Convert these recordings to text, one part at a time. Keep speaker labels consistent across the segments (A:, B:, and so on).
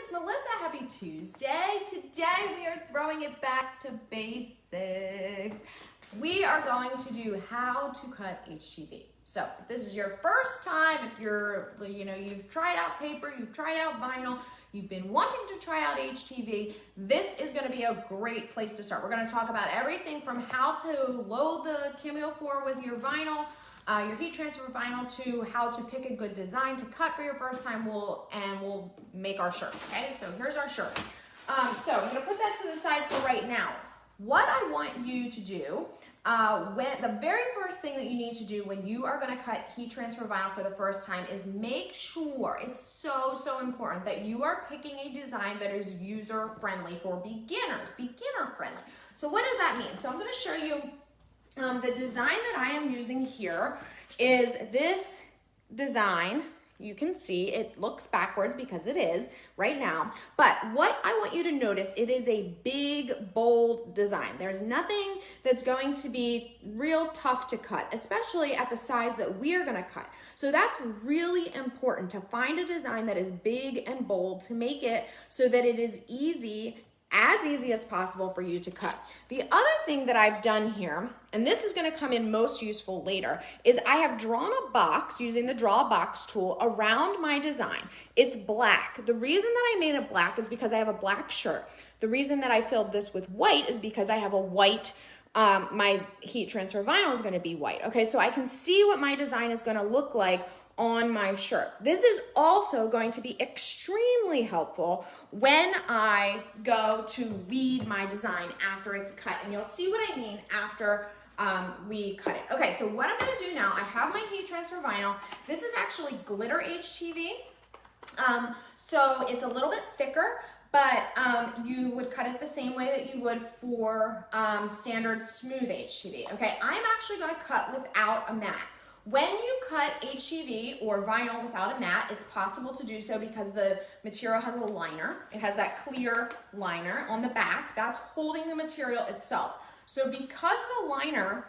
A: it's Melissa. Happy Tuesday. Today we are throwing it back to basics. We are going to do how to cut HTV. So if this is your first time, if you're, you've tried out paper, you've tried out vinyl, you've been wanting to try out HTV, this is going to be a great place to start. We're going to talk about everything from how to load the Cameo 4 with your vinyl, your heat transfer vinyl, to how to pick a good design to cut for your first time. We'll make our shirt. Okay, so here's our shirt. So I'm gonna put that to the side for right now. What I want you to do, the very first thing that you need to do when you are gonna cut heat transfer vinyl for the first time is make sure, it's so important, that you are picking a design that is user friendly for beginners, beginner friendly. So what does that mean? So I'm gonna show you the design that I am using here is this design. You can see it looks backwards because it is right now. But what I want you to notice, it is a big, bold design. There's nothing that's going to be real tough to cut, especially at the size that we are gonna cut. So that's really important, to find a design that is big and bold, to make it so that it is as easy as possible for you to cut. The other thing that I've done here, and this is gonna come in most useful later, is I have drawn a box using the draw box tool around my design. It's black. The reason that I made it black is because I have a black shirt. The reason that I filled this with white is because I have a white, my heat transfer vinyl is gonna be white. Okay, so I can see what my design is gonna look like on my shirt. This is also going to be extremely helpful when I go to weed my design after it's cut, and you'll see what I mean after we cut it. Okay, so what I'm gonna do now, I have my heat transfer vinyl. This is actually Glitter HTV. So it's a little bit thicker, but you would cut it the same way that you would for standard smooth HTV. Okay, I'm actually gonna cut without a mat. When you cut HTV or vinyl without a mat, it's possible to do so because the material has a liner. It has that clear liner on the back that's holding the material itself. So because the liner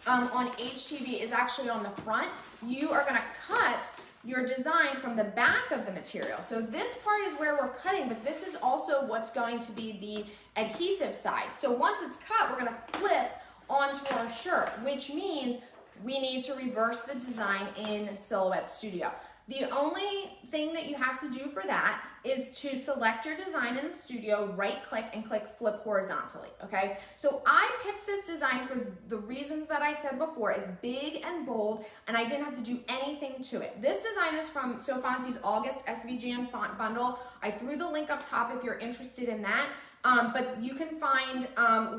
A: on HTV is actually on the front, you are gonna cut your design from the back of the material. So this part is where we're cutting, but this is also what's going to be the adhesive side. So once it's cut, we're gonna flip onto our shirt, which means we need to reverse the design in Silhouette Studio. The only thing that you have to do for that is to select your design in the studio, right click, and click flip horizontally, okay? So I picked this design for the reasons that I said before. It's big and bold, and I didn't have to do anything to it. This design is from Fontsy's August SVGN font bundle. I threw the link up top if you're interested in that, but you can find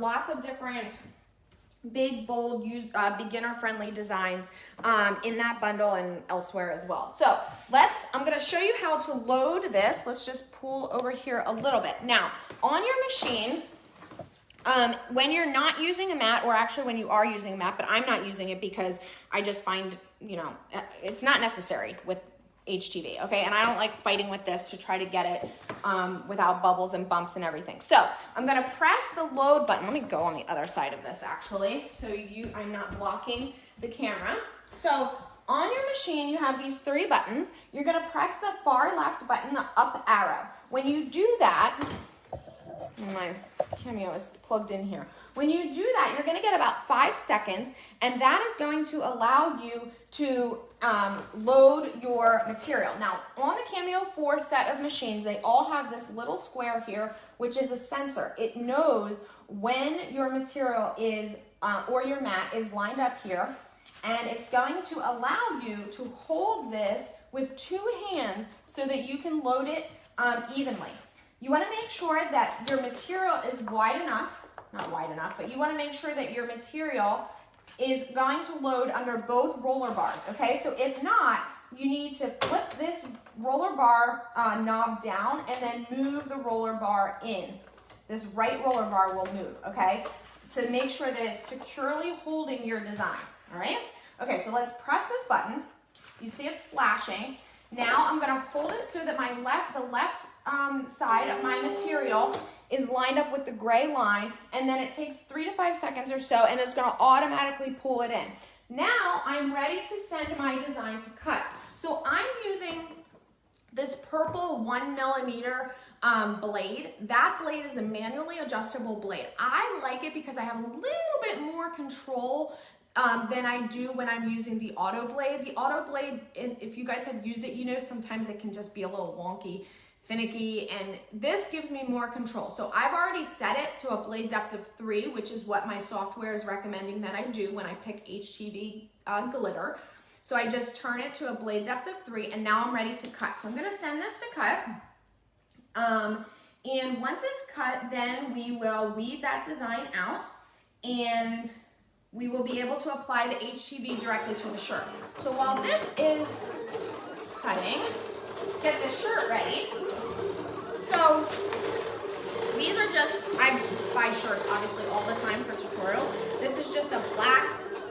A: lots of different big, bold, beginner-friendly designs in that bundle and elsewhere as well. So I'm gonna show you how to load this. Let's just pull over here a little bit. Now, on your machine, when you're not using a mat, or actually when you are using a mat, but I'm not using it because I just find, it's not necessary with HTV, okay? And I don't like fighting with this to try to get it without bubbles and bumps and everything. So I'm gonna press the load button. Let me go on the other side of this actually, so I'm not blocking the camera. So on your machine, you have these 3 buttons. You're gonna press the far left button, the up arrow. When you do that, my Cameo is plugged in here. When you do that, you're gonna get about 5 seconds, and that is going to allow you to load your material. Now, on the Cameo 4 set of machines, they all have this little square here, which is a sensor. It knows when your material is, or your mat is lined up here, and it's going to allow you to hold this with 2 hands so that you can load it evenly. You wanna make sure that your material is wide enough, not wide enough, but you wanna make sure that your material is going to load under both roller bars, okay? So if not, you need to flip this roller bar knob down and then move the roller bar in. This right roller bar will move, okay? To make sure that it's securely holding your design, all right? Okay, so let's press this button. You see it's flashing. Now I'm gonna hold it so that the left side of my material is lined up with the gray line, and then it takes 3 to 5 seconds or so, and it's gonna automatically pull it in. Now I'm ready to send my design to cut. So I'm using this purple 1mm blade. That blade is a manually adjustable blade. I like it because I have a little bit more control than I do when I'm using the auto blade. The auto blade, if you guys have used it, you know sometimes it can just be a little wonky, finicky, and this gives me more control. So I've already set it to a blade depth of 3, which is what my software is recommending that I do when I pick HTV glitter. So I just turn it to a blade depth of 3, and now I'm ready to cut. So I'm gonna send this to cut. And once it's cut, then we will weed that design out, and we will be able to apply the HTV directly to the shirt. So while this is cutting, let's get the shirt ready. So these are just, I buy shirts obviously all the time for tutorials. This is just a black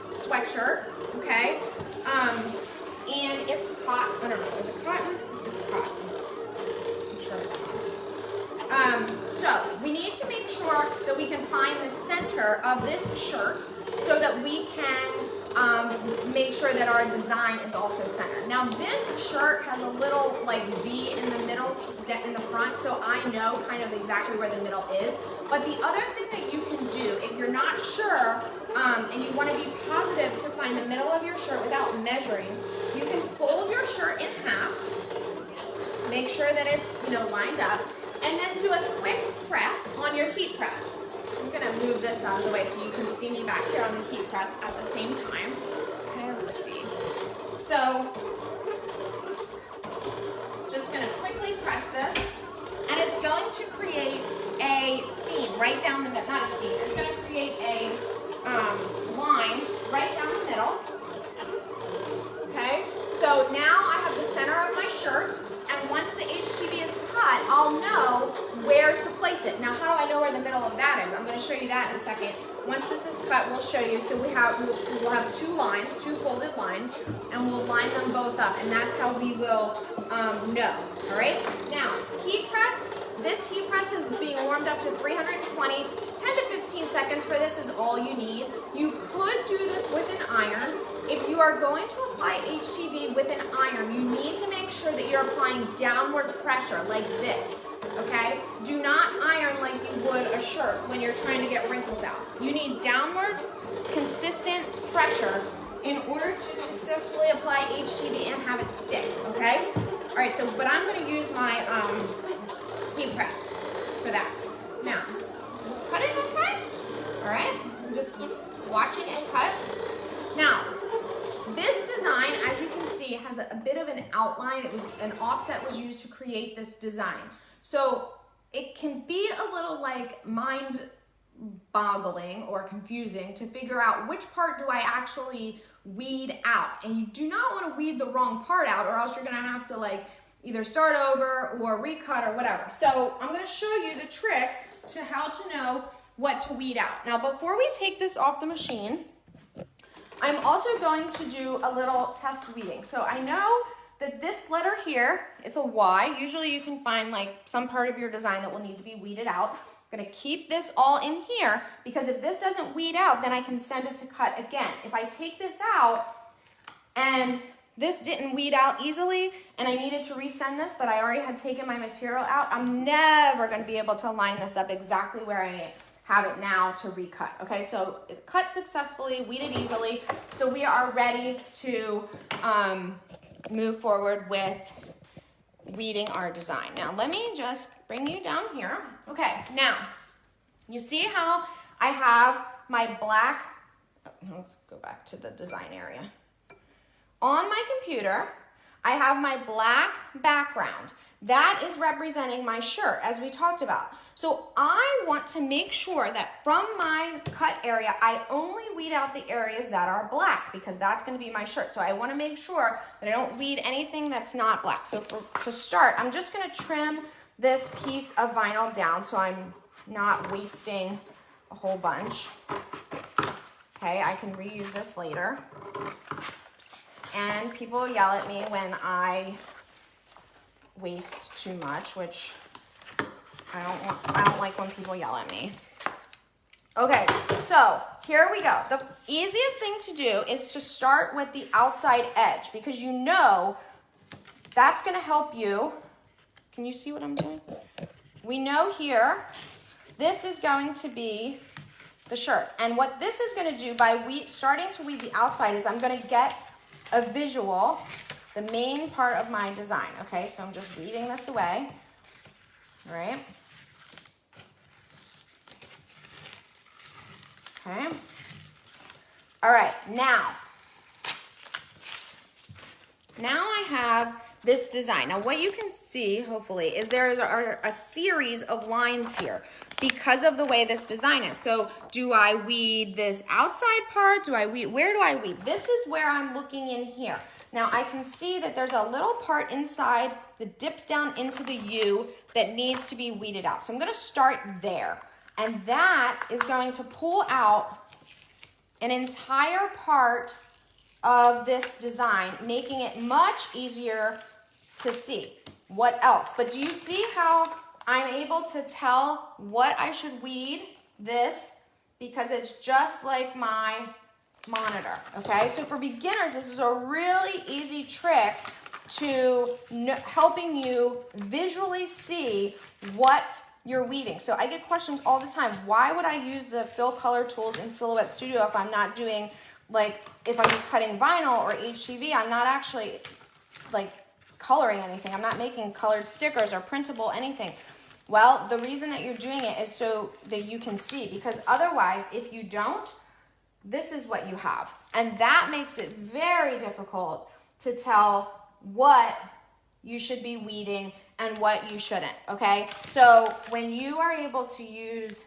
A: sweatshirt, okay? And it's cotton, I don't know, is it cotton? It's cotton. I'm sure it's cotton. So we need to make sure that we can find the center of this shirt so that we can make sure that our design is also centered. Now this shirt has a little like V in the middle, in the front, so I know kind of exactly where the middle is. But the other thing that you can do, if you're not sure and you want to be positive to find the middle of your shirt without measuring, you can fold your shirt in half, make sure that it's, you know, lined up, and then do a quick press on your heat press. So I'm going to move this out of the way so you can see me back here on the heat press at the same time. Okay, let's see. So just going to quickly press this, and it's going to create a seam right down the middle, not a seam, it's going to create a line right down the middle. Okay, so now I have the center of my shirt, and once the HTV is cut, I'll know where to place it. Now, how do I know where the middle of that is? I'm going to show you that in a second. Once this is cut, we'll show you. So we'll have 2 lines, 2 folded lines, and we'll line them both up, and that's how we will know. All right. Now, heat press. This heat press is being warmed up to 320. 10 to 15 seconds for this is all you need. You could do this with an iron. If you are going to apply HTV with an iron, you need to make sure that you're applying downward pressure like this, okay? Do not iron like you would a shirt when you're trying to get wrinkles out. You need downward, consistent pressure in order to successfully apply HTV and have it stick, okay? All right, so, but I'm gonna use my heat press for that. Now, is this cutting okay? All right, just keep watching it cut. Now, this design, as you can see, has a bit of an outline. An offset was used to create this design. So it can be a little like mind boggling or confusing to figure out which part do I actually weed out. And you do not want to weed the wrong part out, or else you're going to have to like either start over or recut or whatever. So I'm going to show you the trick to how to know what to weed out. Now, before we take this off the machine, I'm also going to do a little test weeding. So I know that this letter here, it's a Y. Usually you can find like some part of your design that will need to be weeded out. I'm gonna keep this all in here because if this doesn't weed out, then I can send it to cut again. If I take this out and this didn't weed out easily and I needed to resend this, but I already had taken my material out, I'm never gonna be able to line this up exactly where I have it now to recut. Okay, so it cut successfully, weeded easily, so we are ready to move forward with weeding our design. Now let me just bring you down here. Okay, now you see how I have my black, let's go back to the design area. On my computer, I have my black background. That is representing my shirt, as we talked about. So I want to make sure that from my cut area, I only weed out the areas that are black because that's going to be my shirt. So I want to make sure that I don't weed anything that's not black. So to start, I'm just going to trim this piece of vinyl down so I'm not wasting a whole bunch. Okay, I can reuse this later. And people yell at me when I waste too much, which I don't like when people yell at me. Okay, so here we go. The easiest thing to do is to start with the outside edge because you know that's gonna help you. Can you see what I'm doing? We know here, this is going to be the shirt. And what this is gonna do by starting to weed the outside is I'm gonna get a visual, the main part of my design, okay? So I'm just weeding this away, all right? Okay. All right, now I have this design. Now what you can see, hopefully, is there is a series of lines here because of the way this design is. So do I weed this outside part? Where do I weed? This is where I'm looking in here. Now I can see that there's a little part inside that dips down into the U that needs to be weeded out. So I'm gonna start there. And that is going to pull out an entire part of this design, making it much easier to see. What else? But do you see how I'm able to tell what I should weed this? Because it's just like my monitor, okay? So for beginners, this is a really easy trick to helping you visually see what you're weeding. So I get questions all the time. Why would I use the fill color tools in Silhouette Studio if I'm not doing, like, if I'm just cutting vinyl or HTV, I'm not actually like coloring anything. I'm not making colored stickers or printable anything. Well, the reason that you're doing it is so that you can see, because otherwise, if you don't, this is what you have. And that makes it very difficult to tell what you should be weeding and what you shouldn't, okay? So when you are able to use,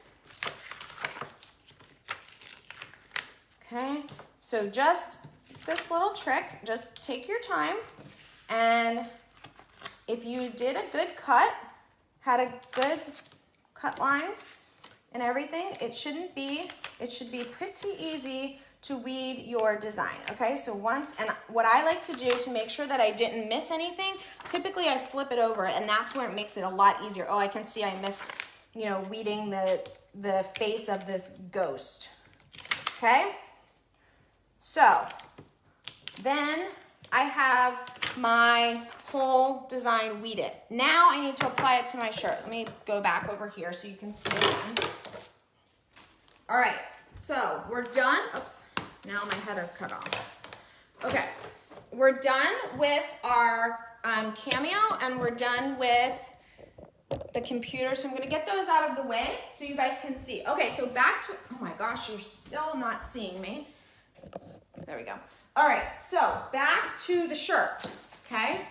A: okay, so just this little trick, just take your time, and if you did a good cut, had a good cut lines and everything, it should be pretty easy to weed your design, okay? So and what I like to do to make sure that I didn't miss anything, typically I flip it over, and that's where it makes it a lot easier. Oh, I can see I missed, weeding the face of this ghost, okay? So then I have my whole design weeded. Now I need to apply it to my shirt. Let me go back over here so you can see it again. All right, so we're done. Oops. Now my head is cut off. Okay, we're done with our cameo, and we're done with the computer. So I'm gonna get those out of the way so you guys can see. Okay, so back to, oh my gosh, you're still not seeing me. There we go. All right, so back to the shirt, okay?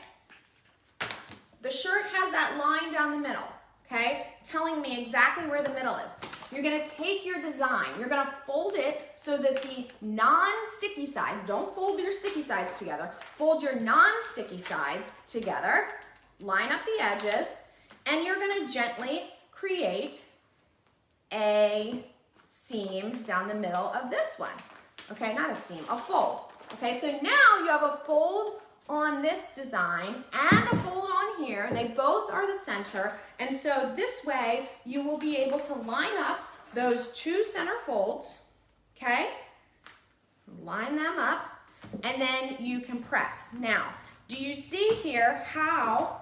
A: The shirt has that line down the middle, okay? Telling me exactly where the middle is. You're gonna take your design, you're gonna fold it so that the non-sticky sides, don't fold your sticky sides together, fold your non-sticky sides together, line up the edges, and you're gonna gently create a seam down the middle of this one. Okay, not a seam, a fold. Okay, so now you have a fold on this design and a fold on here. They both are the center, and so this way you will be able to line up those two center folds, okay? Line them up, and then you can press. Now, do you see here how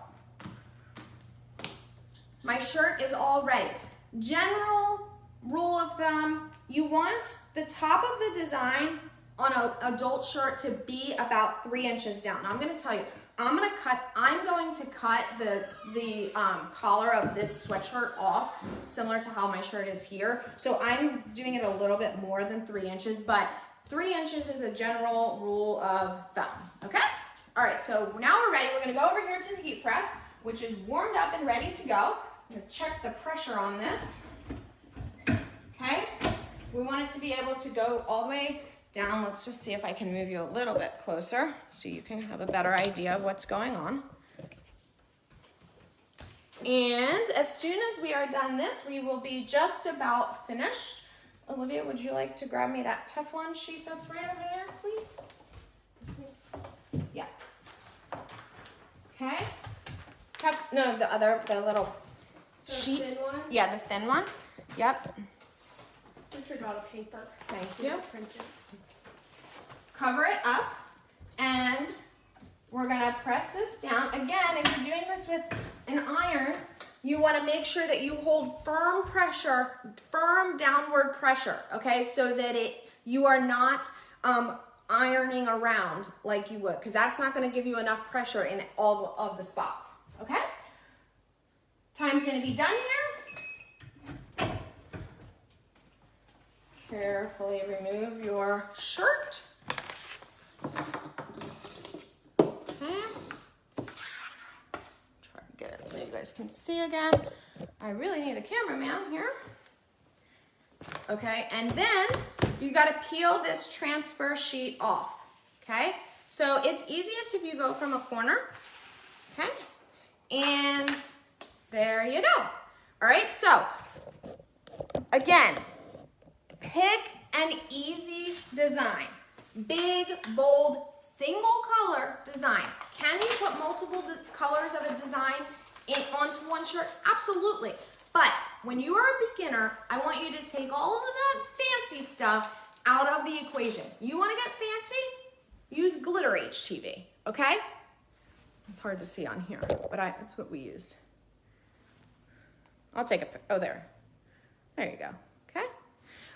A: my shirt is all ready? General rule of thumb, you want the top of the design on an adult shirt to be about 3 inches down. Now I'm gonna tell you, I'm going to cut the collar of this sweatshirt off, similar to how my shirt is here. So I'm doing it a little bit more than 3 inches, but 3 inches is a general rule of thumb, okay? All right, so now we're ready. We're gonna go over here to the heat press, which is warmed up and ready to go. I'm gonna check the pressure on this, okay? We want it to be able to go all the way down. Let's just see if I can move you a little bit closer so you can have a better idea of what's going on. And as soon as we are done this, we will be just about finished. Olivia, would you like to grab me that Teflon sheet that's right over there, please? Yeah. Okay. No, the little sheet.
B: The thin one?
A: Yeah, the thin one. Yep.
B: I forgot a paper.
A: Thank you.
B: Print it.
A: Cover it up, and we're gonna press this down. Again, if you're doing this with an iron, you wanna make sure that you hold firm pressure, firm downward pressure, okay? So that you are not ironing around like you would, because that's not gonna give you enough pressure in all of the spots, okay? Time's gonna be done here. Carefully remove your shirt. Okay. Try to get it so you guys can see again. I really need a cameraman here. Okay, and then you gotta peel this transfer sheet off, okay? So it's easiest if you go from a corner, okay? And there you go. All right, so again, pick an easy design. Big, bold, single color design. Can you put multiple colors of a design onto one shirt? Absolutely. But when you are a beginner, I want you to take all of that fancy stuff out of the equation. You want to get fancy? Use Glitter HTV, okay? It's hard to see on here, but that's what we used. I'll take a pic. Oh, there. There you go. Okay?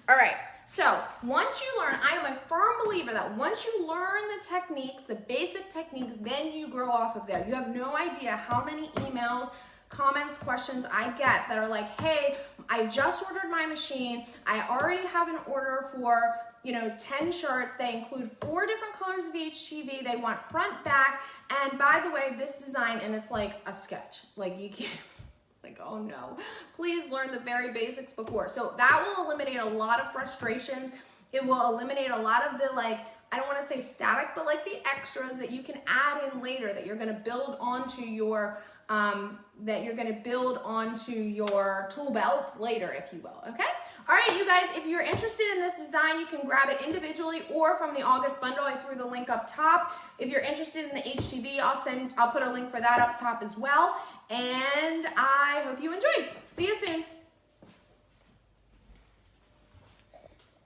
A: All right. So once you learn, I am a firm believer that once you learn the techniques, the basic techniques, then you grow off of there. You have no idea how many emails, comments, questions I get that are like, hey, I just ordered my machine. I already have an order for, 10 shirts. They include 4 different colors of HTV. They want front, back, and by the way, this design, and it's like a sketch. Like you can't, like, oh no. Please learn the very basics before. So that will eliminate a lot of frustrations. It will eliminate a lot of the, like, I don't want to say static, but like the extras that you can add in later that you're going to build onto your tool belt later, if you will, okay? All right, you guys, if you're interested in this design, you can grab it individually or from the August bundle. I threw the link up top. If you're interested in the HTV, I'll put a link for that up top as well. And I hope you enjoy.